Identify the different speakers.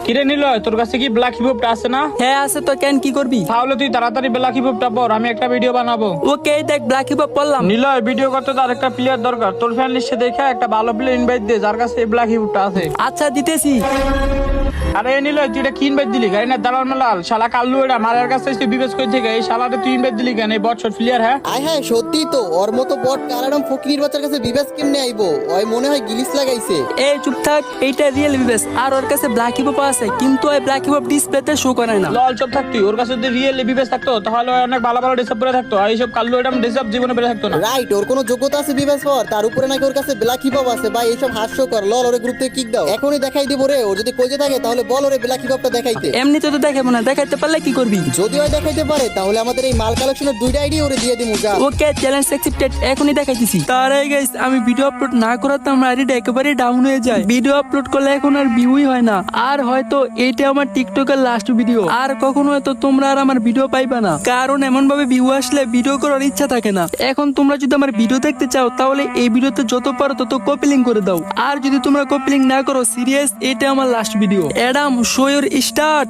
Speaker 1: কিরে নিল তোর কাছে কি ব্ল্যাক হিপহপটা আছে না?
Speaker 2: হ্যাঁ আছে তো, কেন কি করবি?
Speaker 1: তাহলে তুই তাড়াতাড়ি ব্ল্যাক হিপহপটা পর, আমি একটা ভিডিও বানাবো।
Speaker 2: ওকে দেখ ব্ল্যাক হিপ পড়লাম।
Speaker 1: নিলয় ভিডিও করতে তো আরেকটা প্লেয়ার দরকার, তোর ফ্যান লিস্টে দেখে একটা ভালো প্লেয়ার ইনভাইট দে যার কাছে এই ব্ল্যাক হিপহপটা আছে।
Speaker 2: আচ্ছা দিতেছি।
Speaker 1: আরে নিলয় তুই এটা কি ইনভাইট দিলি? গাড়ি না দাঁড়ান লাল শালা কাল্লু, এটা মারার কাছে তুই বিবেচ করে থেকে এই শালাটা তুই ইনভাইট দিলি কেন? এই বটশট প্লেয়ার হ্যাঁ?
Speaker 3: হ্যাঁ সত্যি তো, ওর মতো বট কারাডম ফকির বাচ্চার কাছে বিবেস কেমনে আইবো? ওই মনে হয় গিলিস লাগাইছে।
Speaker 2: এই চুপ থাক, এইটা রিয়েল বিবেস। আর ওর কাছে ব্ল্যাক হিপ আছে, কিন্তু ওই ব্ল্যাক হিপ ডিসপ্লেতে শো করে না।
Speaker 1: লল চুপ থাকতি, ওর কাছে যদি রিয়েল বিবেচ থাকতো তাহলে ও অনেক ভালো ভালো ডিসাপ করে থাকতো, আর এইসব কাল্লু এটা ডিসাপ জীবনে বেড়ে থাকতো না।
Speaker 3: রাইট, ওর কোনো যোগ্যতা আছে বিবেস হওয়ার? তার উপরে নাকি ওর কাছে ব্ল্যাক হিপহপ আছে। ভাই এইসব হাস্যকর। লল ওরে গ্রুপ থেকে কিক দাও, এখনই দেখাই দিব রে। ও যদি কইতে থাকে তাহলে বল ওরে ব্ল্যাক হিপহপটা দেখাইতে।
Speaker 2: এমনিতে তো দেখাবো না, দেখাইতে পারলে কি করবি?
Speaker 3: যদি ওই দেখাইতে পারে তাহলে আমাদের এই মাল কালেকশনের দুইটা আইডি ওরে দিয়ে দিমু। যা
Speaker 2: ওকে চ্যালেঞ্জ অ্যাকসেপ্টেড, এখনই দেখাইতেছি। তার আগে গাইস আমি ভিডিও আপলোড না করাতে আমার আইডিটা একেবারে ডাউন হয়ে যায়। ভিডিও আপলোড করলে এখন আর ভিউই হয় না। আর হয়তো এইটা আমার টিকটকের লাস্ট ভিডিও, আর কখনো হয়তো তোমরা আর আমার ভিডিও পাইবা না, কারণ এমন ভাবে ভিউ আসলে ভিডিও করার ইচ্ছা থাকে না। এখন তোমরা যদি আমার ভিডিও দেখতে চাও তাহলে এই ভিডিওতে যত পারো তত কপি লিঙ্ক করে দাও। আর যদি তোমরা কপি লিঙ্ক না করো সিরিয়াস, এটা আমার last video. Adam show your start.